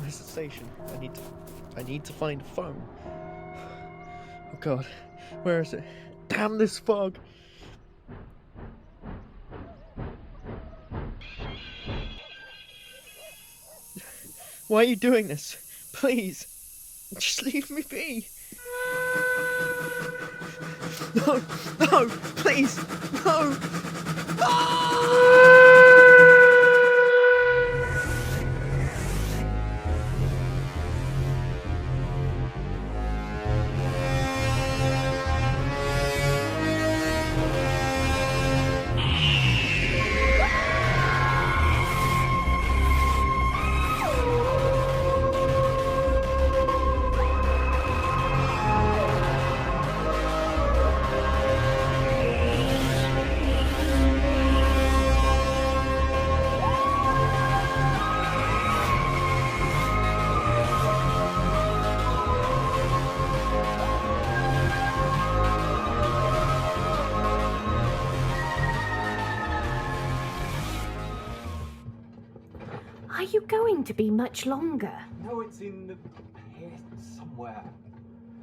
Where's the station? I need to find a phone. Oh God, where is it? Damn this fog! Why are you doing this? Please, just leave me be. No, no, please, no. Are you going to be much longer? No, it's in the... here somewhere.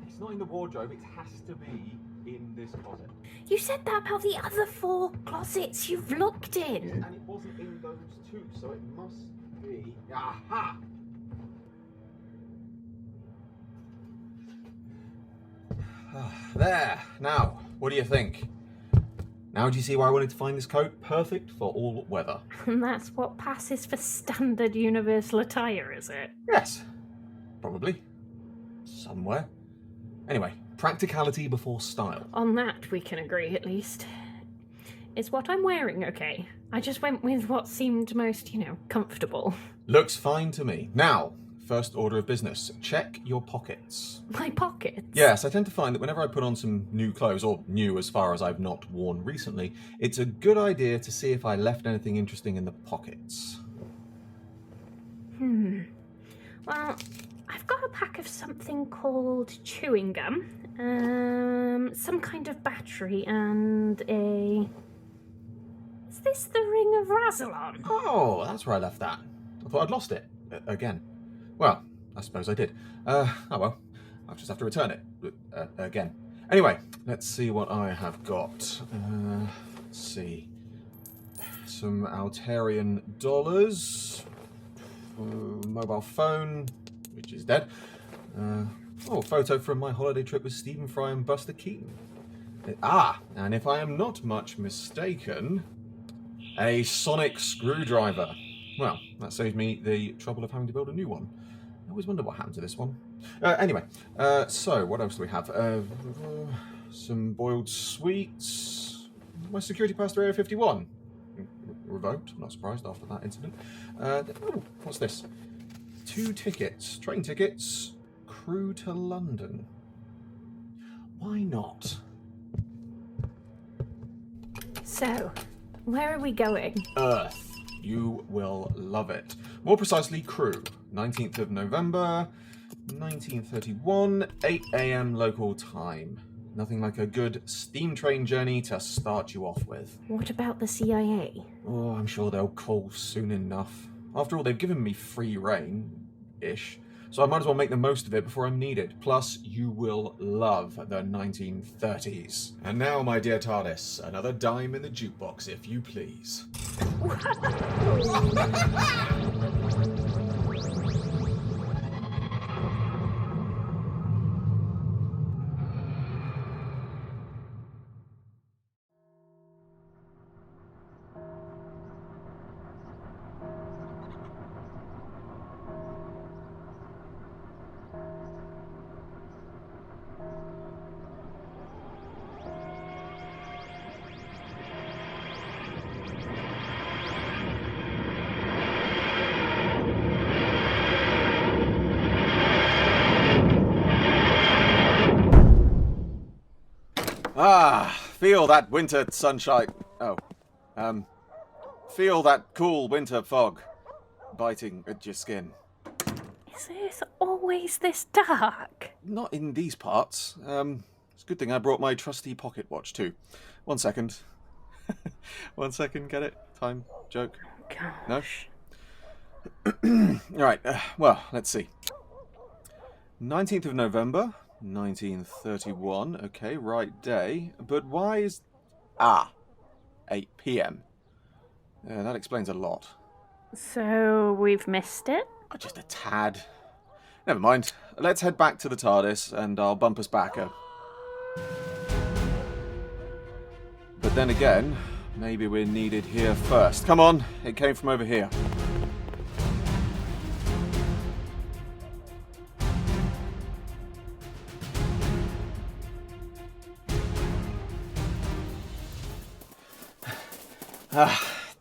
It's not in the wardrobe, it has to be in this closet. You said that about the other 4 closets you've looked in. And it wasn't in those 2, so it must be... Aha! There! Now, what do you think? Now do you see why I wanted to find this coat? Perfect for all weather. And that's what passes for standard universal attire, is it? Yes. Probably. Somewhere. Anyway, practicality before style. On that we can agree, at least. It's what I'm wearing, okay? I just went with what seemed most, comfortable. Looks fine to me. Now, first order of business. Check your pockets. My pockets? Yes, I tend to find that whenever I put on some new clothes, or new as far as I've not worn recently, it's a good idea to see if I left anything interesting in the pockets. Well, I've got a pack of something called chewing gum, some kind of battery, and a... Is this the ring of Razalon? Oh, that's where I left that. I thought I'd lost it. Again. Well, I suppose I did. Oh well. I'll just have to return it. Again. Anyway, let's see what I have got. Let's see. Some Altarian dollars. Mobile phone, which is dead. A photo from my holiday trip with Stephen Fry and Buster Keaton. And if I am not much mistaken, a sonic screwdriver. Well, that saves me the trouble of having to build a new one. I always wonder what happened to this one. Anyway, so what else do we have? Some boiled sweets. My security pass to Area 51. Revoked. I'm not surprised after that incident. What's this? 2 tickets. Train tickets. Crew to London. Why not? So, where are we going? Earth. You will love it. More precisely, crew. 19th of November, 1931, 8 a.m. local time. Nothing like a good steam train journey to start you off with. What about the CIA? Oh, I'm sure they'll call soon enough. After all, they've given me free reign-ish, so I might as well make the most of it before I'm needed. Plus, you will love the 1930s. And now, my dear TARDIS, another dime in the jukebox, if you please. Feel that winter sunshine. Feel that cool winter fog biting at your skin. Is it always this dark? Not in these parts. It's a good thing I brought my trusty pocket watch too. 1 second. 1 second, get it? Time, joke. Gosh. No? Right, well, let's see. 19th of November, 1931. Okay, right day. But why is... 8 p.m. That explains a lot. So we've missed it? Just a tad. Never mind. Let's head back to the TARDIS and I'll bump us back a... But then again, maybe we're needed here first. Come on, it came from over here.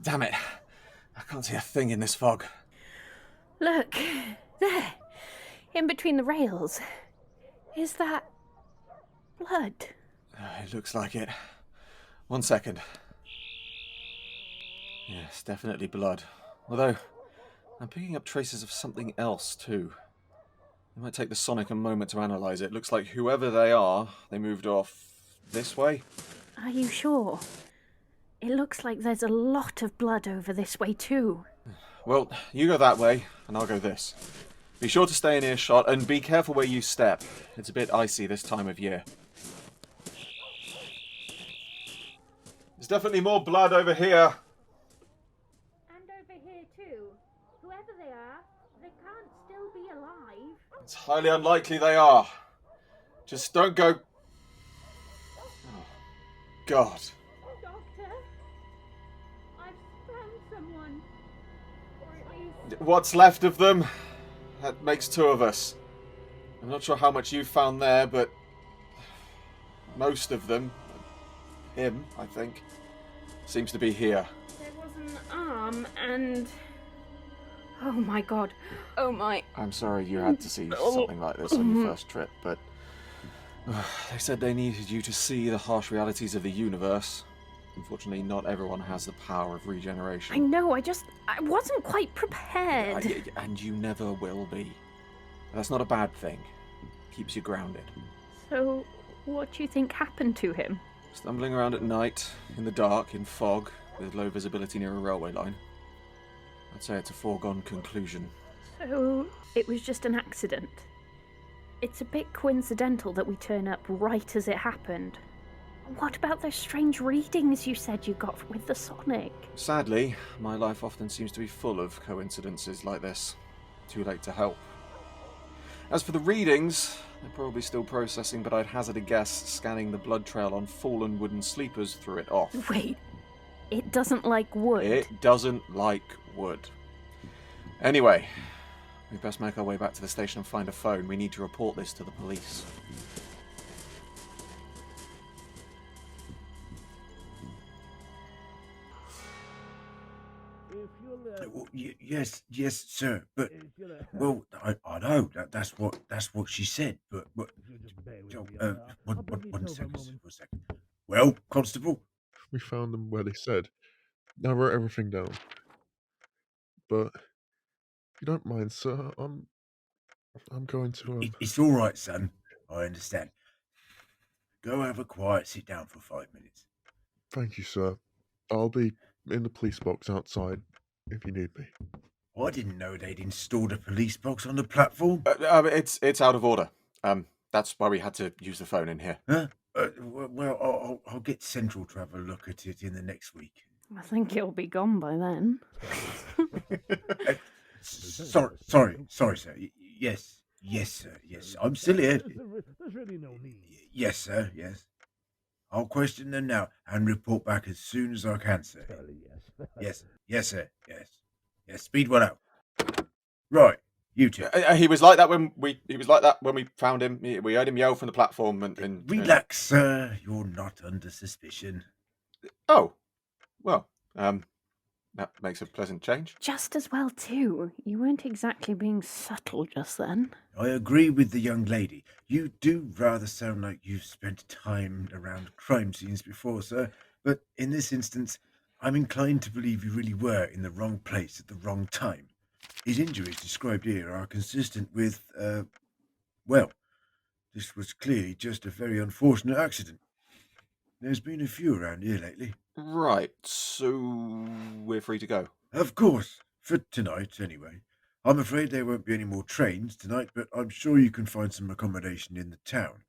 Damn it. I can't see a thing in this fog. Look, there, in between the rails. Is that blood? It looks like it. 1 second. Yes, definitely blood. Although, I'm picking up traces of something else too. It might take the Sonic a moment to analyse it. Looks like whoever they are, they moved off this way. Are you sure? It looks like there's a lot of blood over this way too. Well, you go that way, and I'll go this. Be sure to stay in earshot, and be careful where you step. It's a bit icy this time of year. There's definitely more blood over here. And over here too. Whoever they are, they can't still be alive. It's highly unlikely they are. Just don't go... Oh, God. Doctor, I've found someone. Or at least... What's left of them? That makes 2 of us. I'm not sure how much you found there, but... most of them... him, I think... seems to be here. There was an arm and... Oh my god. Oh my... I'm sorry you had to see something like this on your first trip, but... they said they needed you to see the harsh realities of the universe. Unfortunately, not everyone has the power of regeneration. I know, I wasn't quite prepared. And you never will be. That's not a bad thing. Keeps you grounded. So, what do you think happened to him? Stumbling around at night, in the dark, in fog, with low visibility near a railway line. I'd say it's a foregone conclusion. So, it was just an accident. It's a bit coincidental that we turn up right as it happened. What about those strange readings you said you got with the Sonic? Sadly, my life often seems to be full of coincidences like this. Too late to help. As for the readings, they're probably still processing, but I'd hazard a guess scanning the blood trail on fallen wooden sleepers threw it off. Wait, it doesn't like wood? It doesn't like wood. Anyway, we best make our way back to the station and find a phone. We need to report this to the police. Yes, sir. But well, I know that's what she said. But one second, sir, 1 second. Well, Constable, We found them where they said. I wrote everything down. But if you don't mind, sir, I'm going to it's all right, son. I understand. Go have a quiet sit down for 5 minutes. Thank you, sir. I'll be in the police box outside if you need me. I didn't know they'd installed a police box on the platform. It's out of order. That's why we had to use the phone in here. Huh? Well, I'll get Central to have a look at it in the next week. I think it'll be gone by then. Sorry, sir. Yes, sir. Yes, I'm still here. There's really no need. Yes, sir. Yes. I'll question them now and report back as soon as I can, sir. Yes, sir. Yes. Speedwell out. Right, you two. He was like that when we found him. We heard him yell from the platform and Relax, sir. You're not under suspicion. Oh, well, that makes a pleasant change. Just as well, too. You weren't exactly being subtle just then. I agree with the young lady. You do rather sound like you've spent time around crime scenes before, sir. But in this instance, I'm inclined to believe you really were in the wrong place at the wrong time. His injuries described here are consistent with, well, this was clearly just a very unfortunate accident. There's been a few around here lately. Right, so we're free to go. Of course. For tonight, anyway. I'm afraid there won't be any more trains tonight, but I'm sure you can find some accommodation in the town.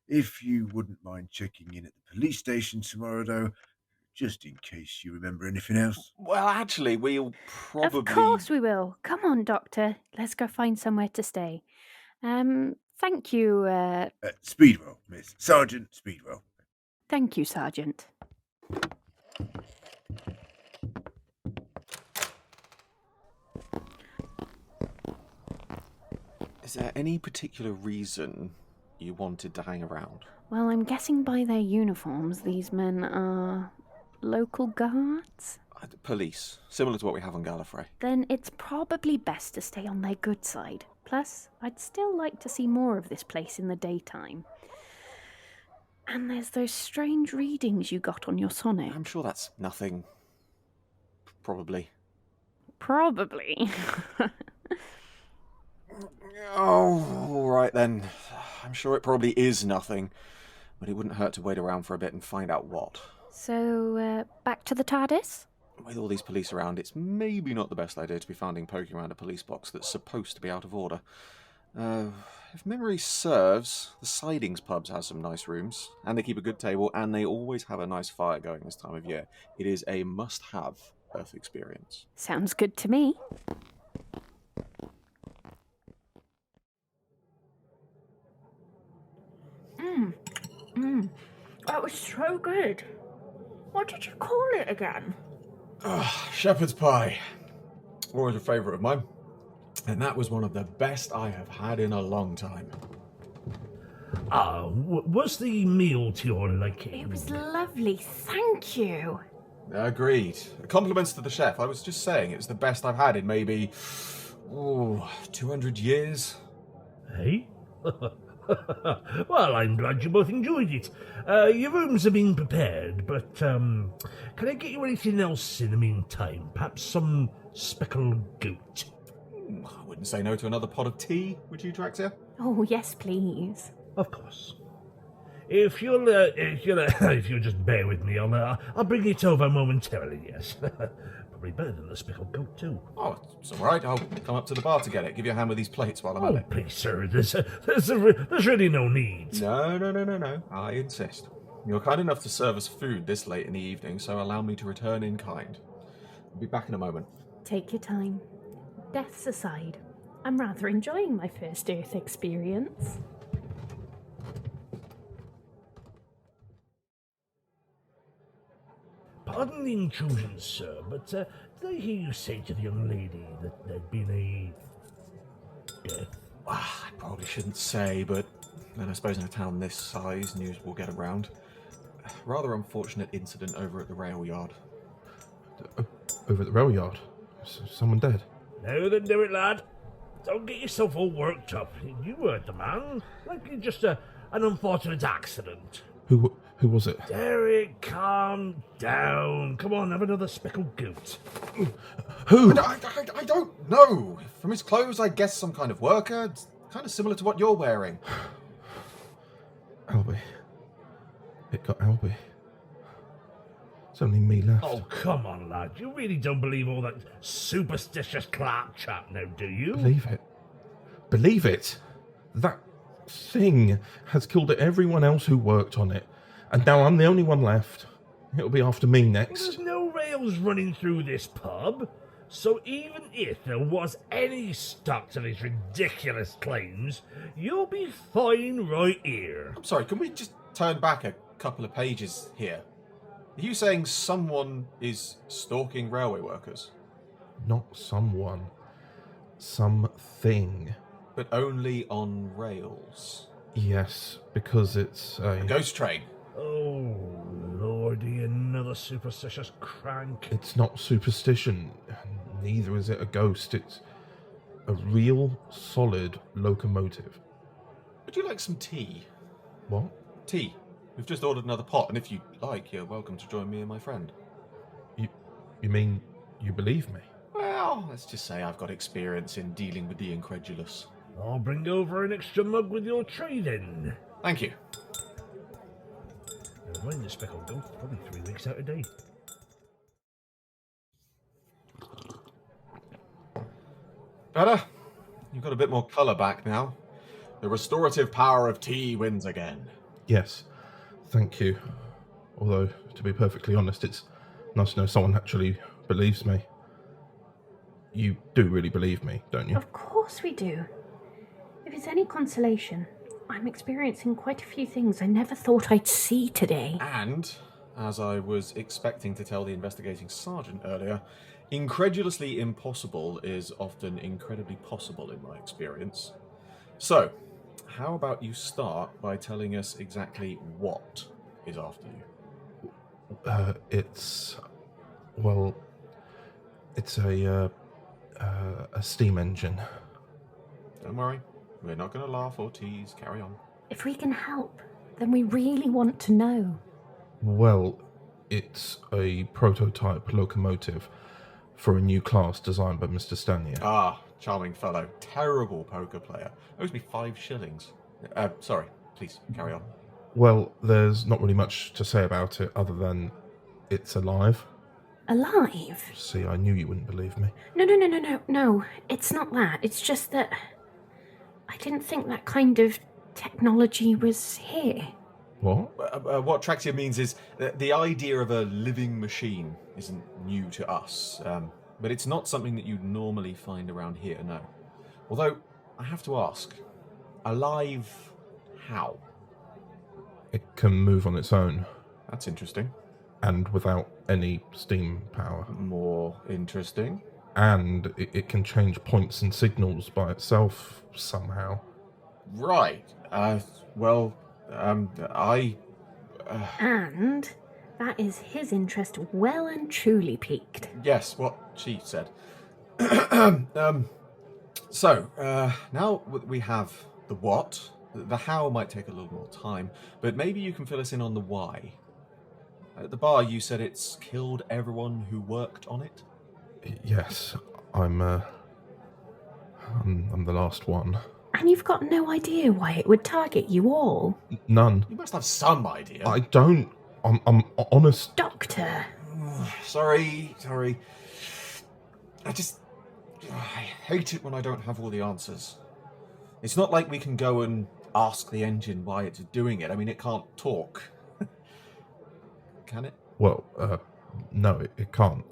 If you wouldn't mind checking in at the police station tomorrow, though, just in case you remember anything else. Well, actually, we'll probably... Of course we will. Come on, Doctor. Let's go find somewhere to stay. Thank you, Speedwell, Miss. Sargent Speedwell. thank you, Sergeant. Is there any particular reason you wanted to hang around? Well, I'm guessing by their uniforms these men are local guards? Police, similar to what we have on Gallifrey. Then it's probably best to stay on their good side. Plus, I'd still like to see more of this place in the daytime. And there's those strange readings you got on your sonic. I'm sure that's nothing. Probably. Probably. Oh, all right then. I'm sure it probably is nothing. But it wouldn't hurt to wait around for a bit and find out what. So, back to the TARDIS? With all these police around, it's maybe not the best idea to be finding poking around a police box that's supposed to be out of order. If memory serves, the Sidings pubs has some nice rooms, and they keep a good table, and they always have a nice fire going this time of year. It is a must-have Earth experience. Sounds good to me. That was so good. What did you call it again? Shepherd's pie. Always a favourite of mine. And that was one of the best I have had in a long time. Was the meal to your liking? It was lovely, thank you. Agreed. Compliments to the chef. I was just saying it was the best I've had in maybe 200 years. Hey? Well, I'm glad you both enjoyed it. Your rooms have been prepared, but can I get you anything else in the meantime? Perhaps some speckled goat? I wouldn't say no to another pot of tea, would you, Traxia? Oh, yes, please. Of course. If you'll just bear with me, I'll bring it over momentarily. Yes, probably better than the speckled goat too. Oh, it's all right. I'll come up to the bar to get it. Give you a hand with these plates while I'm at Oh, it. please, sir. There's really no need. No. I insist. You're kind enough to serve us food this late in the evening, so allow me to return in kind. I'll be back in a moment. Take your time. Deaths aside, I'm rather enjoying my first Earth experience. Pardon the intrusion, sir, but did I hear you say to the young lady that there'd been a death? I probably shouldn't say, but then I suppose in a town this size, news will get around. Rather unfortunate incident over at the rail yard. Over at the rail yard? Someone dead? Now then, do it, lad. Don't get yourself all worked up. You weren't the man. Likely just an unfortunate accident. Who was it? Derek, calm down. Come on, have another speckled goat. Who? I don't know. From his clothes, I guess some kind of worker. It's kind of similar to what you're wearing. Alby. It got Alby. It's only me left. Oh, come on, lad. You really don't believe all that superstitious clap chat now, do you? Believe it. Believe it. That thing has killed everyone else who worked on it. And now I'm the only one left. It'll be after me next. There's no rails running through this pub. So even if there was any stock to these ridiculous claims, you'll be fine right here. I'm sorry, can we just turn back a couple of pages here? Are you saying someone is stalking railway workers? Not someone. Something. But only on rails? Yes, because it's A ghost train? Oh, lordy, another superstitious crank. It's not superstition. Neither is it a ghost. It's a real, solid locomotive. Would you like some tea? What? Tea. We've just ordered another pot, and if you like, you're welcome to join me and my friend. You mean you believe me? Well, let's just say I've got experience in dealing with the incredulous. I'll bring over an extra mug with your tray then. Thank you. Never mind the speckled goat, probably 3 weeks out of date. Better? You've got a bit more colour back now. The restorative power of tea wins again. Yes, thank you. Although, to be perfectly honest, it's nice to know someone actually believes me. You do really believe me, don't you? Of course we do. If it's any consolation, I'm experiencing quite a few things I never thought I'd see today. And, as I was expecting to tell the investigating sergeant earlier, incredulously impossible is often incredibly possible in my experience. So, how about you start by telling us exactly what is after you? It's a steam engine. Don't worry, we're not going to laugh or tease, carry on. If we can help, then we really want to know. Well, it's a prototype locomotive for a new class designed by Mr. Stanier. Ah, charming fellow. Terrible poker player. Owes me 5 shillings. Sorry, please, carry on. Well, there's not really much to say about it other than it's alive. Alive? See, I knew you wouldn't believe me. No, it's not that. It's just that I didn't think that kind of technology was here. What? What Traxia means is that the idea of a living machine isn't new to us, but it's not something that you'd normally find around here, no. Although, I have to ask, alive how? It can move on its own. That's interesting. And without any steam power. More interesting. And it can change points and signals by itself somehow. Right. And that is his interest well and truly piqued. Yes, what she said. So, now we have the what. The how might take a little more time, but maybe you can fill us in on the why. At the bar, you said it's killed everyone who worked on it? Yes, I'm the last one. And you've got no idea why it would target you all? None. You must have some idea. I don't. I'm honest. Doctor. Sorry. I hate it when I don't have all the answers. It's not like we can go and ask the engine why it's doing it. I mean, it can't talk. Can it? Well, no, it can't.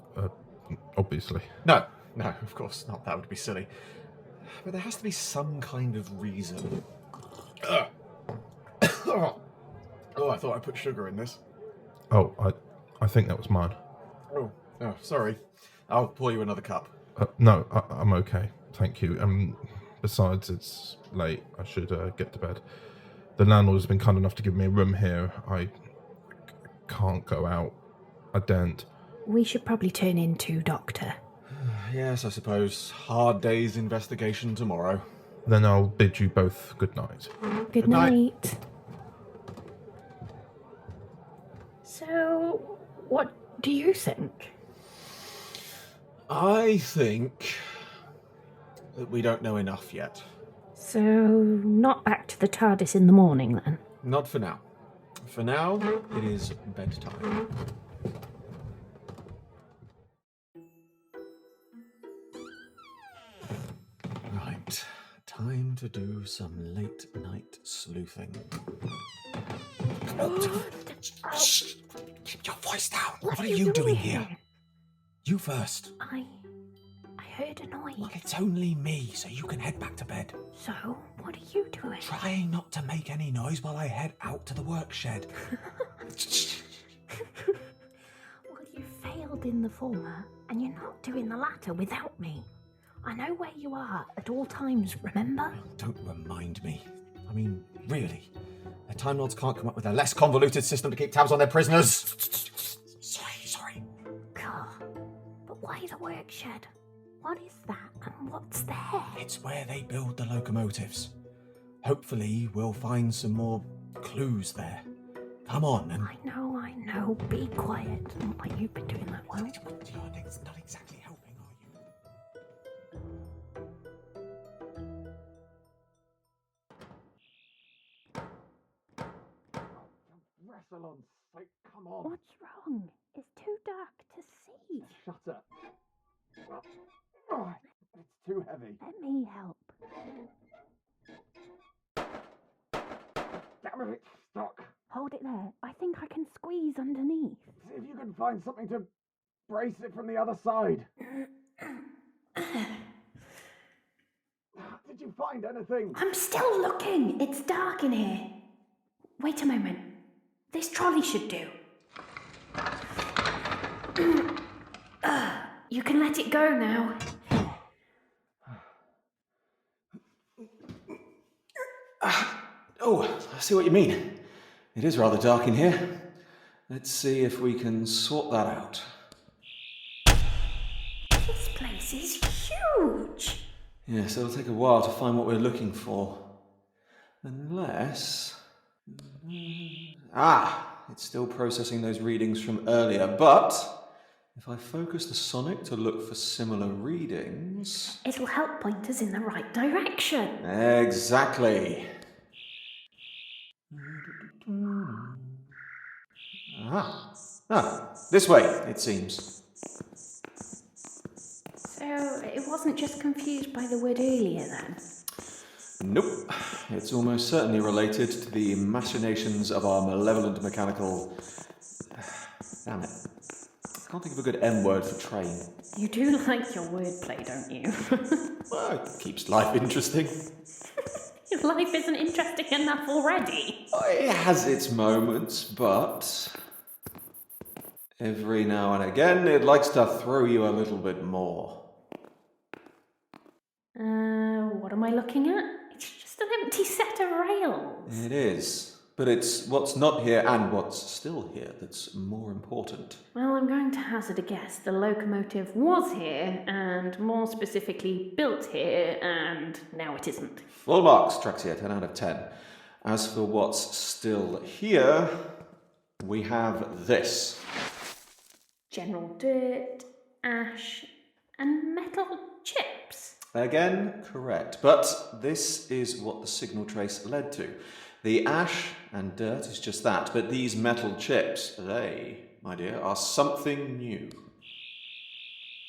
Obviously. No, of course not. That would be silly. But there has to be some kind of reason. Oh, I thought I put sugar in this. Oh, I think that was mine. Oh, sorry. I'll pour you another cup. No, I'm okay. Thank you. Besides, it's late. I should get to bed. The landlord's been kind enough to give me a room here. I can't go out. I daren't. We should probably turn in too, Doctor. Yes, I suppose. Hard day's investigation tomorrow. Then I'll bid you both good night. Good night. So, what do you think? I think that we don't know enough yet. So, not back to the TARDIS in the morning, then? Not for now. For now, it is bedtime. Right, time to do some late night sleuthing. Shh! Keep your voice down. What are you doing here? You first. I heard a noise. Well, it's only me, so you can head back to bed. So, what are you doing? Trying not to make any noise while I head out to the work shed. Well, you failed in the former, and you're not doing the latter without me. I know where you are at all times, remember? Don't remind me. I mean, really? The Time Lords can't come up with a less convoluted system to keep tabs on their prisoners? Sorry. God, but why the work shed? What is that, and what's there? It's where they build the locomotives. Hopefully, we'll find some more clues there. Come on, and... I know. Be quiet. Not like you've been doing that well. You're not exactly helping, are you? Wrestle on sight, come on. What's wrong? It's too dark to see. Shut up. It's too heavy. Let me help. Damn it, it's stuck. Hold it there. I think I can squeeze underneath. See if you can find something to brace it from the other side. Did you find anything? I'm still looking. It's dark in here. Wait a moment. This trolley should do. You can let it go now. Oh, I see what you mean. It is rather dark in here. Let's see if we can sort that out. This place is huge. Yes, it'll take a while to find what we're looking for. Unless... it's still processing those readings from earlier, but if I focus the sonic to look for similar readings... It'll help point us in the right direction. Exactly. This way, it seems. So, it wasn't just confused by the word earlier then? Nope. It's almost certainly related to the machinations of our malevolent mechanical... Damn it. I can't think of a good M word for train. You do like your wordplay, don't you? Well, it keeps life interesting. Your life isn't interesting enough already. It has its moments, but... every now and again, it likes to throw you a little bit more. What am I looking at? It's just an empty set of rails. It is. But it's what's not here and what's still here that's more important. Well, I'm going to hazard a guess. The locomotive was here, and more specifically built here, and now it isn't. Full marks, Trixia, 10 out of 10. As for what's still here, we have this. General dirt, ash, and metal chips. Again, correct. But this is what the signal trace led to. The ash and dirt is just that, but these metal chips, they, my dear, are something new.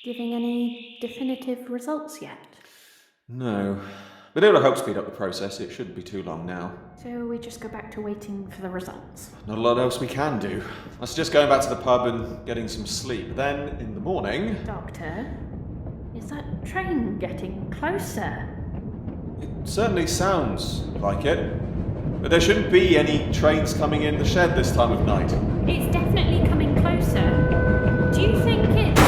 Giving any definitive results yet? No, but it'll help speed up the process. It shouldn't be too long now. So we just go back to waiting for the results? Not a lot else we can do. I suggest going back to the pub and getting some sleep. Then, in the morning... Doctor, is that train getting closer? It certainly sounds like it. But there shouldn't be any trains coming in the shed this time of night. It's definitely coming closer. Do you think it's...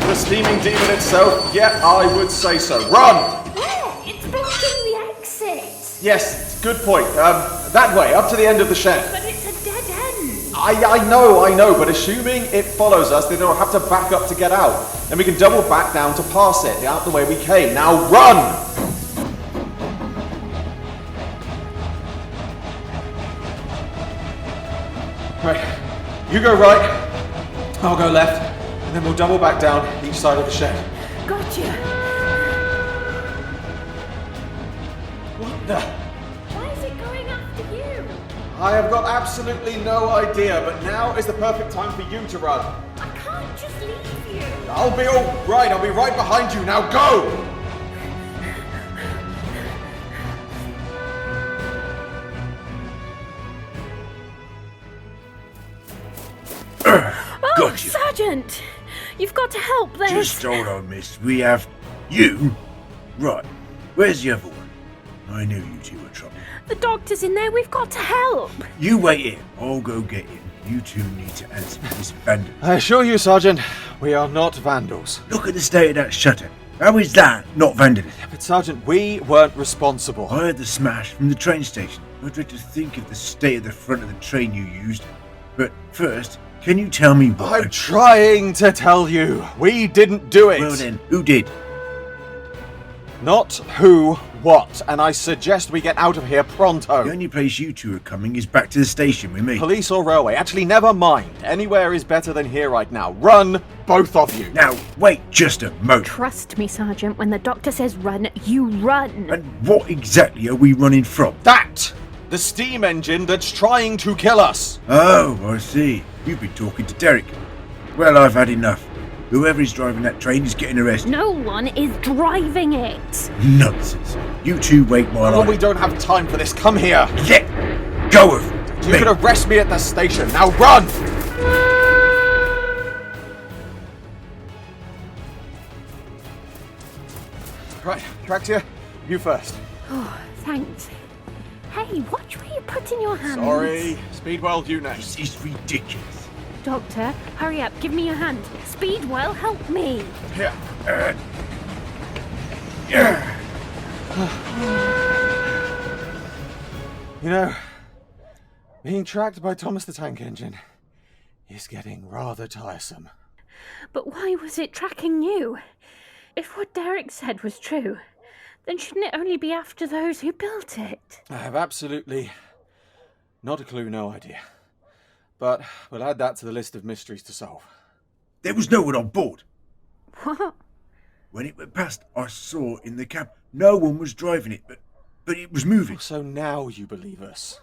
The steaming demon itself? Yeah, I would say so. Run! Where? It's blocking the exit. Yes, good point. That way, up to the end of the shed. But it's a dead end. I know, but assuming it follows us, then it'll have to back up to get out. Then we can double back down to pass it, out the way we came. Now run! Right, you go right, I'll go left, and then we'll double back down each side of the shed. Gotcha. What the? Why is it going after you? I have got absolutely no idea, but now is the perfect time for you to run. I can't just leave you. I'll be all right, I'll be right behind you. Now go! Gotcha. Sergeant! You've got to help. There's... Just hold on, miss. We have you? Right. Where's the other one? I knew you two were trouble. The doctor's in there. We've got to help. You wait here. I'll go get him. You two need to answer this vandal. I assure you, Sergeant, we are not vandals. Look at the state of that shutter. How is that not vandalism? But Sergeant, we weren't responsible. I heard the smash from the train station. I dread to think of the state of the front of the train you used. But first, can you tell me why? I'm trying to tell you. We didn't do it. Well then, who did? Not who, what. And I suggest we get out of here pronto. The only place you two are coming is back to the station with me. Police or railway. Actually, never mind. Anywhere is better than here right now. Run, both of you. Now, wait just a moment. Trust me, Sergeant. When the doctor says run, you run. And what exactly are we running from? That! The steam engine that's trying to kill us. Oh, I see. You've been talking to Derek. Well, I've had enough. Whoever is driving that train is getting arrested. No one is driving it. Nonsense. You two wait while Oh, I... we don't have time for this. Come here. Let go of You me. can arrest me at the station. Now run! Right, Traxia, you first. Oh, thanks. Hey, watch where you put in your hands. Sorry. Speedwell, you next. This is ridiculous. Doctor, hurry up, give me your hand. Speedwell, help me. Here. You know, being tracked by Thomas the Tank Engine is getting rather tiresome. But why was it tracking you? If what Derek said was true, then shouldn't it only be after those who built it? I have absolutely not a clue, no idea. But we'll add that to the list of mysteries to solve. There was no one on board. What? When it went past, I saw in the cab no one was driving it, but it was moving. So now you believe us.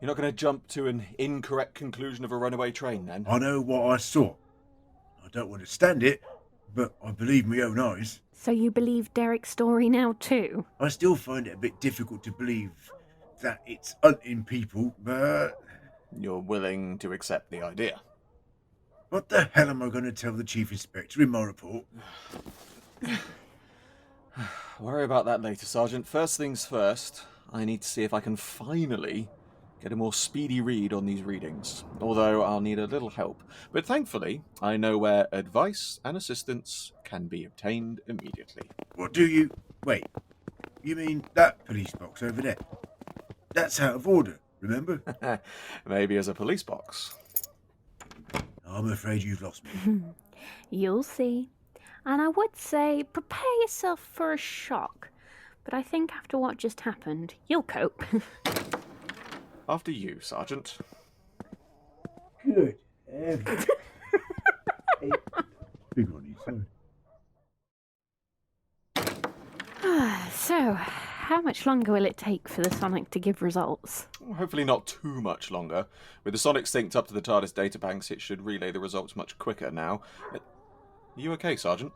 You're not going to jump to an incorrect conclusion of a runaway train, then? I know what I saw. I don't understand it, but I believe my own eyes. So you believe Derek's story now too? I still find it a bit difficult to believe that it's hunting people, but You're willing to accept the idea. what the hell am I going to tell the Chief Inspector in my report? Worry about that later, Sergeant. First things first, I need to see if I can finally get a more speedy read on these readings, although I'll need a little help. But thankfully, I know where advice and assistance can be obtained immediately. What do you... Wait, you mean that police box over there? That's out of order, remember? Maybe as a police box. I'm afraid you've lost me. You'll see. And I would say prepare yourself for a shock. But I think after what just happened, you'll cope. After you, Sergeant. Good. Big on you, sorry. So, how much longer will it take for the Sonic to give results? Hopefully not too much longer. With the Sonic synced up to the TARDIS databanks, it should relay the results much quicker now. Are you okay, Sergeant?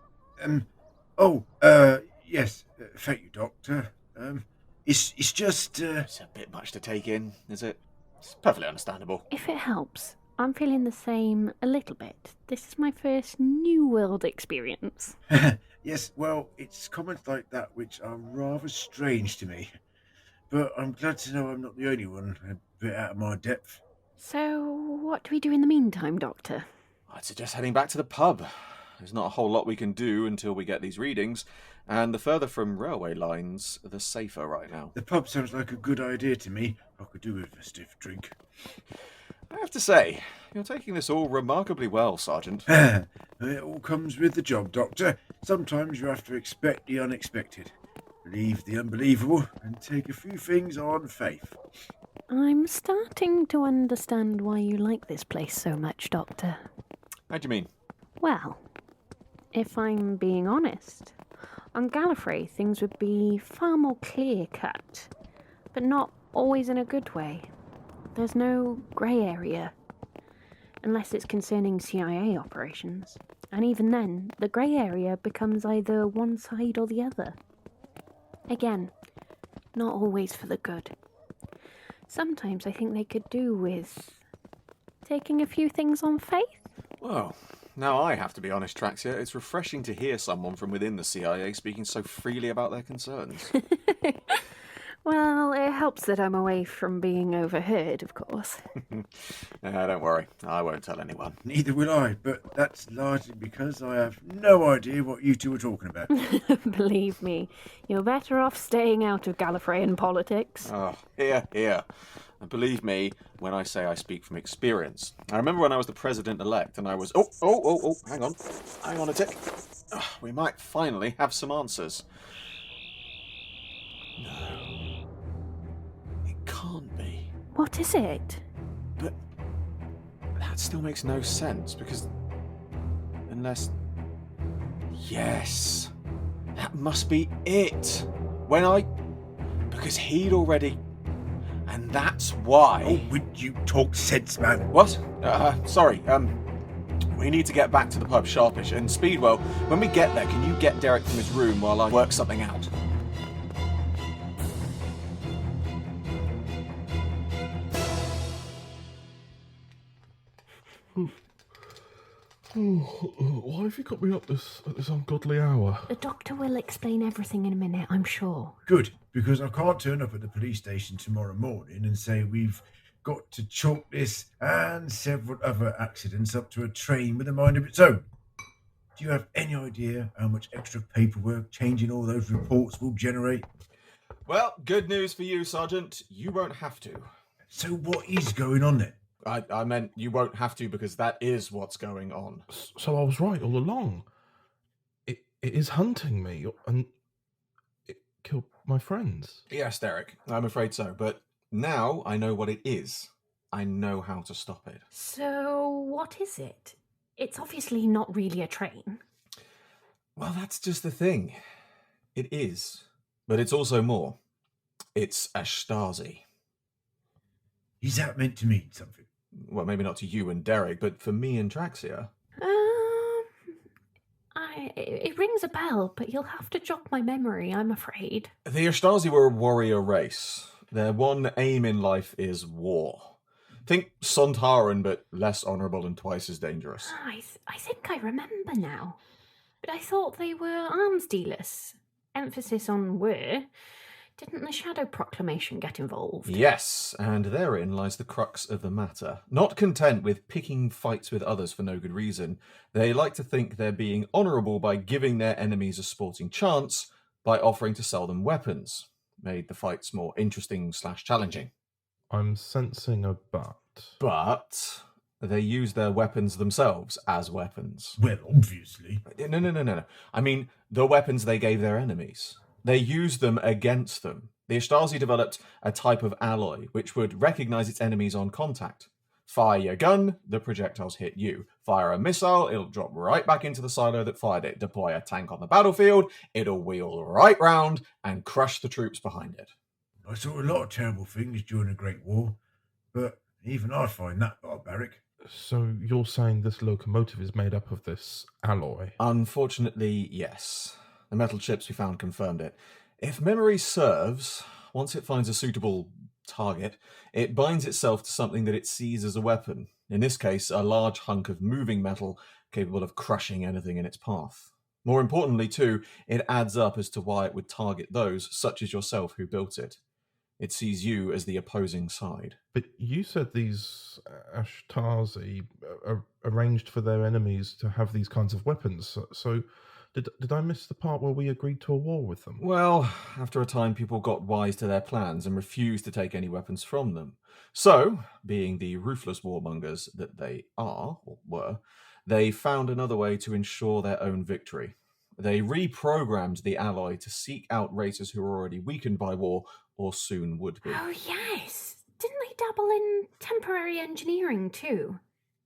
Yes. Thank you, Doctor. It's just, It's a bit much to take in, is it? It's perfectly understandable. If it helps, I'm feeling the same a little bit. This is my first New World experience. Yes, well, it's comments like that which are rather strange to me. But I'm glad to know I'm not the only one a bit out of my depth. So, what do we do in the meantime, Doctor? I'd suggest heading back to the pub. There's not a whole lot we can do until we get these readings, and the further from railway lines, the safer right now. The pub sounds like a good idea to me. I could do with a stiff drink. I have to say, you're taking this all remarkably well, Sergeant. It all comes with the job, Doctor. Sometimes you have to expect the unexpected, believe the unbelievable, and take a few things on faith. I'm starting to understand why you like this place so much, Doctor. How do you mean? Well, if I'm being honest, on Gallifrey things would be far more clear-cut, but not always in a good way. There's no grey area, unless it's concerning CIA operations. And even then, the grey area becomes either one side or the other. Again, not always for the good. Sometimes I think they could do with taking a few things on faith. Well, now I have to be honest, Traxia. It's refreshing to hear someone from within the CIA speaking so freely about their concerns. Well, it helps that I'm away from being overheard, of course. Don't worry, I won't tell anyone. Neither will I, but that's largely because I have no idea what you two are talking about. Believe me, you're better off staying out of Gallifreyan politics. Oh, here. And believe me when I say I speak from experience. I remember when I was the president-elect and I was... Oh, hang on a tick. We might finally have some answers. No. It can't be. What is it? But that still makes no sense because... Unless... Yes. That must be it. Because he'd already... And that's why... Oh, would you talk sense, man? What? Sorry, We need to get back to the pub sharpish, and Speedwell, when we get there, can you get Derek from his room while I work something out? Why have you got me up at this ungodly hour? The doctor will explain everything in a minute, I'm sure. Good, because I can't turn up at the police station tomorrow morning and say we've got to chalk this and several other accidents up to a train with a mind of its own. Do you have any idea how much extra paperwork changing all those reports will generate? Well, good news for you, Sargent. You won't have to. So what is going on then? I meant you won't have to because that is what's going on. So I was right all along. It is hunting me, and it killed my friends. Yes, Derek, I'm afraid so. But now I know what it is. I know how to stop it. So, what is it? It's obviously not really a train. Well, that's just the thing. It is. But it's also more. It's a Stasi. Is that meant to mean something? Well, maybe not to you and Derek, but for me and Traxia. It rings a bell, but you'll have to jog my memory, I'm afraid. The Stasi were a warrior race. Their one aim in life is war. Think Sontaran, but less honourable and twice as dangerous. I think I remember now. But I thought they were arms dealers. Emphasis on were. Didn't the Shadow Proclamation get involved? Yes, and therein lies the crux of the matter. Not content with picking fights with others for no good reason, they like to think they're being honourable by giving their enemies a sporting chance by offering to sell them weapons. Made the fights more interesting / challenging. I'm sensing a but. But they use their weapons themselves as weapons. Well, obviously. No. I mean, the weapons they gave their enemies. They used them against them. The Stasi developed a type of alloy which would recognise its enemies on contact. Fire your gun, the projectiles hit you. Fire a missile, it'll drop right back into the silo that fired it. Deploy a tank on the battlefield, it'll wheel right round and crush the troops behind it. I saw a lot of terrible things during the Great War, but even I find that barbaric. So you're saying this locomotive is made up of this alloy? Unfortunately, yes. The metal chips we found confirmed it. If memory serves, once it finds a suitable target, it binds itself to something that it sees as a weapon. In this case, a large hunk of moving metal capable of crushing anything in its path. More importantly, too, it adds up as to why it would target those, such as yourself, who built it. It sees you as the opposing side. But you said these Ashtasi arranged for their enemies to have these kinds of weapons. So did I miss the part where we agreed to a war with them? Well, after a time, people got wise to their plans and refused to take any weapons from them. So, being the ruthless warmongers that they are, or were, they found another way to ensure their own victory. They reprogrammed the alloy to seek out races who were already weakened by war, or soon would be. Oh, yes. Didn't they dabble in temporary engineering too?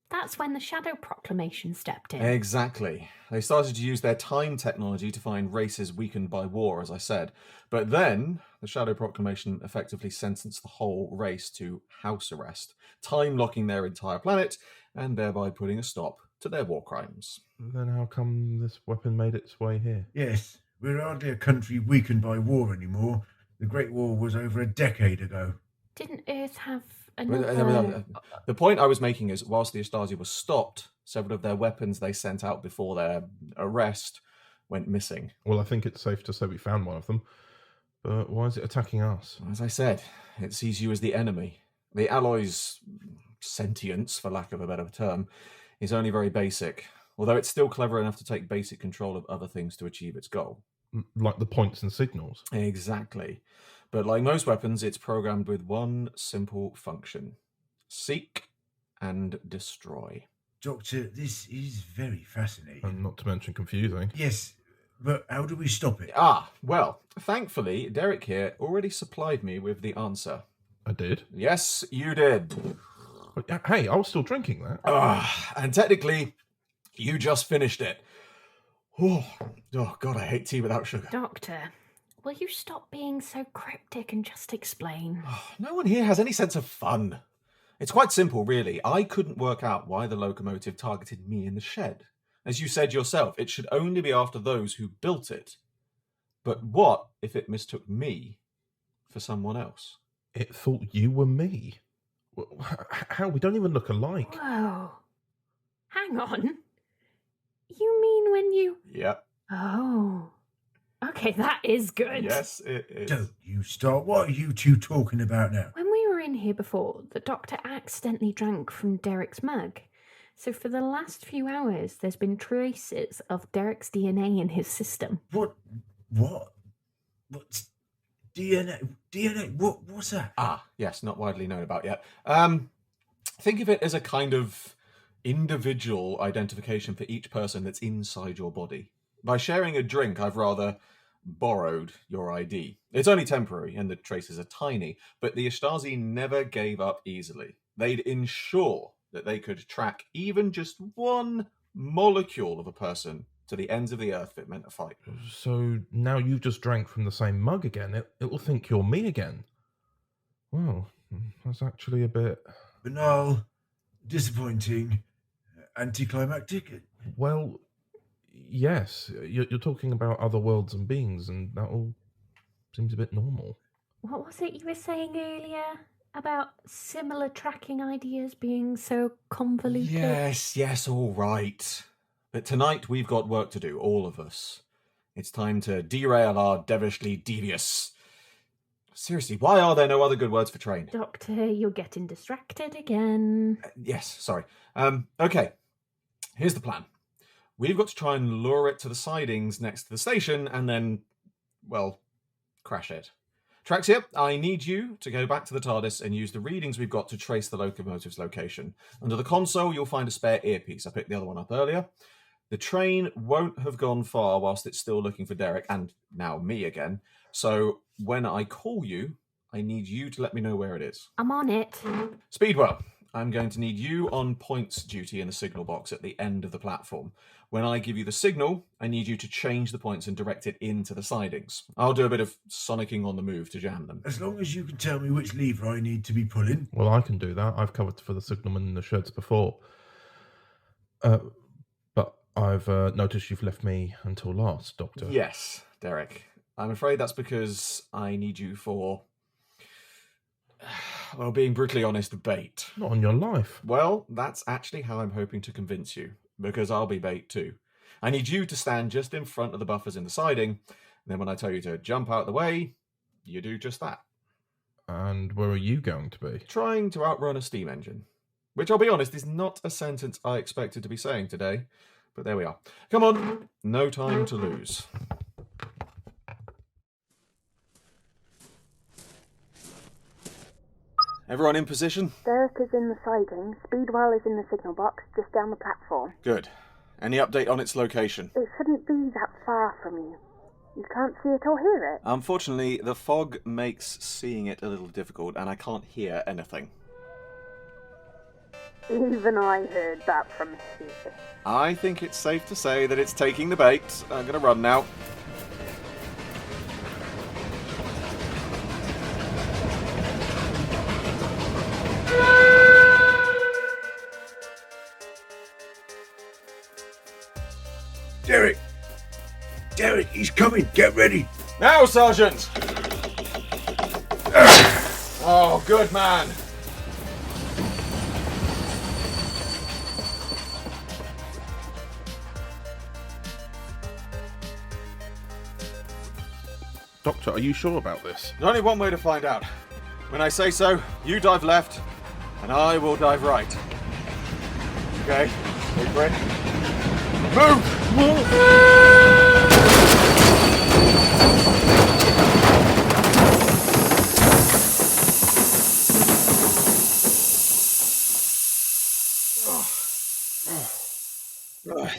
That's when the Shadow Proclamation stepped in. Exactly. They started to use their time technology to find races weakened by war, as I said. But then, the Shadow Proclamation effectively sentenced the whole race to house arrest, time-locking their entire planet, and thereby putting a stop to their war crimes. Then how come this weapon made its way here? Yes, we're hardly a country weakened by war anymore. The Great War was over a decade ago. Didn't Earth have another... The point I was making is, whilst the Stasi was stopped, several of their weapons they sent out before their arrest went missing. Well, I think it's safe to say we found one of them. But why is it attacking us? As I said, it sees you as the enemy. The alloy's sentience, for lack of a better term, is only very basic, although it's still clever enough to take basic control of other things to achieve its goal. Like the points and signals? Exactly. But like most weapons, it's programmed with one simple function. Seek and destroy. Doctor, this is very fascinating. And not to mention confusing. Yes, but how do we stop it? Well, thankfully, Derek here already supplied me with the answer. I did? Yes, you did. Hey, I was still drinking that. And technically, you just finished it. Oh, God, I hate tea without sugar. Doctor, will you stop being so cryptic and just explain? No one here has any sense of fun. It's quite simple, really. I couldn't work out why the locomotive targeted me in the shed. As you said yourself, it should only be after those who built it. But what if it mistook me for someone else? It thought you were me. How? We don't even look alike. Whoa. Hang on. You mean when you... Yep. Oh. Okay, that is good. Yes, it is. Don't you start. What are you two talking about now? When we were in here before, the doctor accidentally drank from Derek's mug. So for the last few hours, there's been traces of Derek's DNA in his system. What? What's DNA? What's that? Ah, yes, not widely known about yet. Think of it as a kind of individual identification for each person that's inside your body. By sharing a drink, I've rather borrowed your ID. It's only temporary, and the traces are tiny, but the Ishtasi never gave up easily. They'd ensure that they could track even just one molecule of a person to the ends of the earth if it meant a fight. So now you've just drank from the same mug again. It will think you're me again. Well, that's actually a bit... Banal, disappointing, anticlimactic. Well, yes. You're talking about other worlds and beings, and that all seems a bit normal. What was it you were saying earlier about similar tracking ideas being so convoluted? Yes, all right. But tonight we've got work to do, all of us. It's time to derail our devilishly devious... Seriously, why are there no other good words for train? Doctor, you're getting distracted again. Yes, sorry. Okay, here's the plan. We've got to try and lure it to the sidings next to the station and then, well, crash it. Traxia, I need you to go back to the TARDIS and use the readings we've got to trace the locomotive's location. Under the console, you'll find a spare earpiece. I picked the other one up earlier. The train won't have gone far whilst it's still looking for Derek, and now me again. So when I call you, I need you to let me know where it is. I'm on it. Speedwell, I'm going to need you on points duty in the signal box at the end of the platform. When I give you the signal, I need you to change the points and direct it into the sidings. I'll do a bit of sonicking on the move to jam them. As long as you can tell me which lever I need to be pulling. Well, I can do that. I've covered for the signalman in the sheds before. But I've noticed you've left me until last, Doctor. Yes, Derek. I'm afraid that's because I need you for, well, being brutally honest, bait. Not on your life. Well, that's actually how I'm hoping to convince you, because I'll be bait too. I need you to stand just in front of the buffers in the siding, and then when I tell you to jump out the way, you do just that. And where are you going to be? Trying to outrun a steam engine. Which, I'll be honest, is not a sentence I expected to be saying today, but there we are. Come on, no time to lose. Everyone in position? Derek is in the siding, Speedwell is in the signal box, just down the platform. Good. Any update on its location? It shouldn't be that far from you. You can't see it or hear it. Unfortunately, the fog makes seeing it a little difficult, and I can't hear anything. Even I heard that from here. I think it's safe to say that it's taking the bait. I'm going to run now. Derek, he's coming. Get ready. Now, Sargent! Oh, good man. Doctor, are you sure about this? There's only one way to find out. When I say so, you dive left, and I will dive right. Okay, wait for it. Move!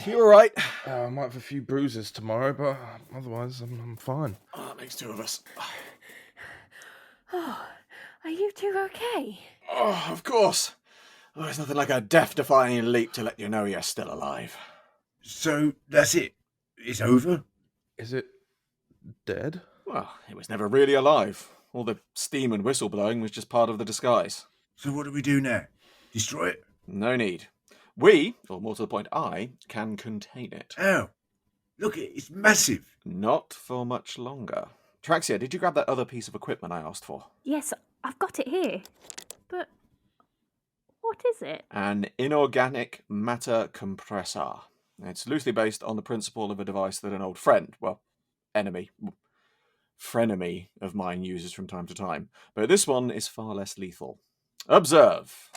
You alright? I might have a few bruises tomorrow, but otherwise I'm fine. Oh, that makes two of us. Oh, are you two okay? Oh, of course. Oh, there's nothing like a death-defying leap to let you know you're still alive. So, that's it? It's over? Is it dead? Well, it was never really alive. All the steam and whistle blowing was just part of the disguise. So what do we do now? destroy it? No need. We, or more to the point, I, can contain it. How? Look, it's massive. Not for much longer. Traxia, did you grab that other piece of equipment I asked for? Yes, I've got it here. But what is it? An inorganic matter compressor. It's loosely based on the principle of a device that an old friend, well, frenemy of mine uses from time to time. But this one is far less lethal. Observe.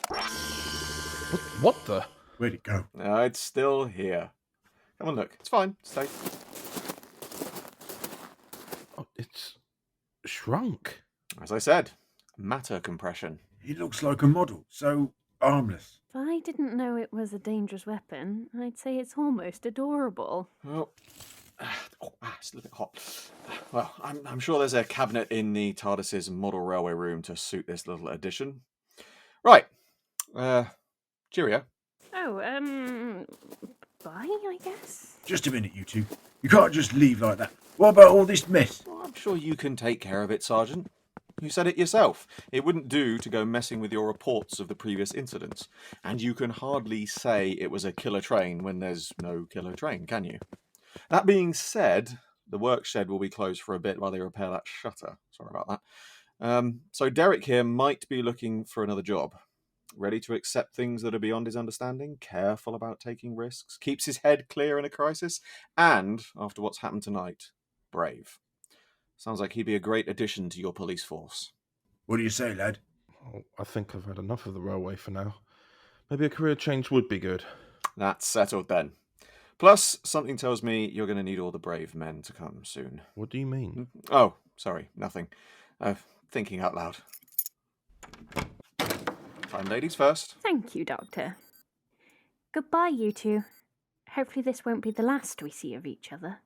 What the? Where'd it go? It's still here. Come on, look. It's fine. It's safe. Oh, it's shrunk. As I said, matter compression. It looks like a model, so harmless. If I didn't know it was a dangerous weapon, I'd say it's almost adorable. Well, it's a little bit hot. Well, I'm sure there's a cabinet in the TARDIS's model railway room to suit this little addition. Right. Cheerio. Oh, bye, I guess. Just a minute, you two. You can't just leave like that. What about all this mess? Well, I'm sure you can take care of it, Sergeant. You said it yourself. It wouldn't do to go messing with your reports of the previous incidents. And you can hardly say it was a killer train when there's no killer train, can you? That being said, the work shed will be closed for a bit while they repair that shutter. Sorry about that. So Derek here might be looking for another job. Ready to accept things that are beyond his understanding, careful about taking risks, keeps his head clear in a crisis, and, after what's happened tonight, brave. Sounds like he'd be a great addition to your police force. What do you say, lad? Oh, I think I've had enough of the railway for now. Maybe a career change would be good. That's settled then. Plus, something tells me you're going to need all the brave men to come soon. What do you mean? Oh, sorry, nothing. Thinking out loud. Fine ladies first. Thank you, Doctor. Goodbye, you two. Hopefully this won't be the last we see of each other.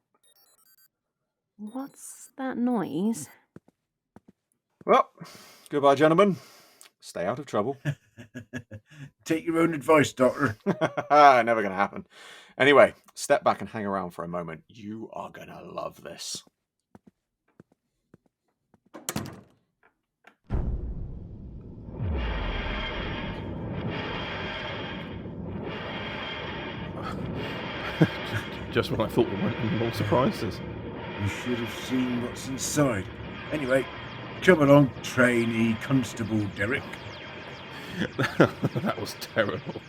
What's that noise? Well, goodbye, gentlemen. Stay out of trouble. Take your own advice, Doctor. Never going to happen. Anyway, step back and hang around for a moment. You are going to love this. Just when I thought there weren't any more surprises. You should have seen what's inside. Anyway, come along, trainee Constable Derek. That was terrible.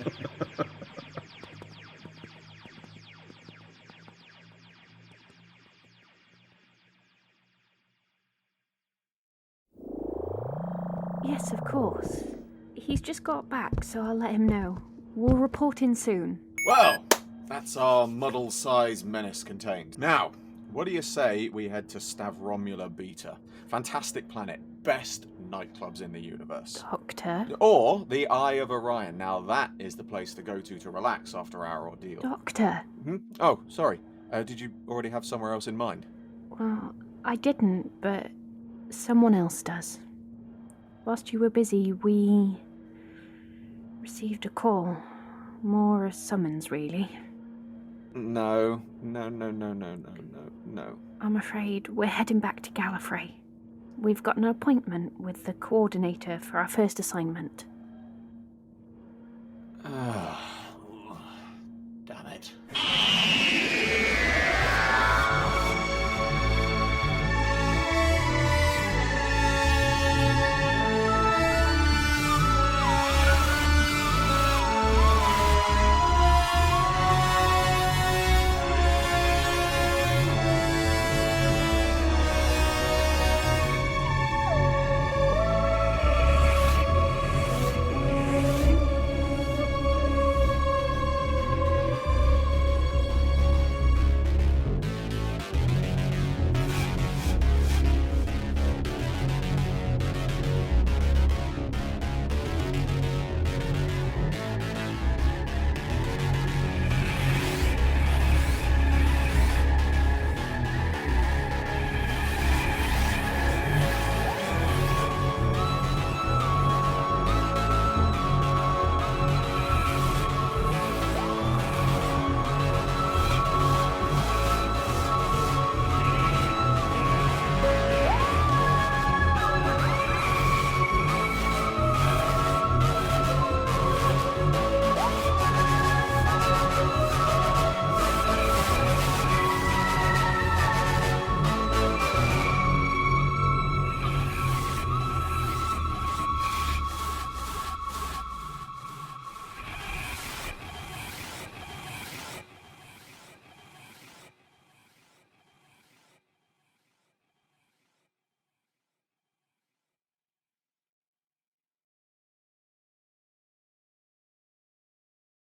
Yes, of course. He's just got back, so I'll let him know. We'll report in soon. Well, that's our muddle-sized menace contained. Now, what do you say we head to Stavromula Beta? Fantastic planet, best nightclubs in the universe. Doctor? Or the Eye of Orion. Now that is the place to go to relax after our ordeal. Doctor? Oh, sorry. Did you already have somewhere else in mind? Well, I didn't, but someone else does. Whilst you were busy, we received a call. More a summons, really. No. I'm afraid we're heading back to Gallifrey. We've got an appointment with the coordinator for our first assignment. Damn it.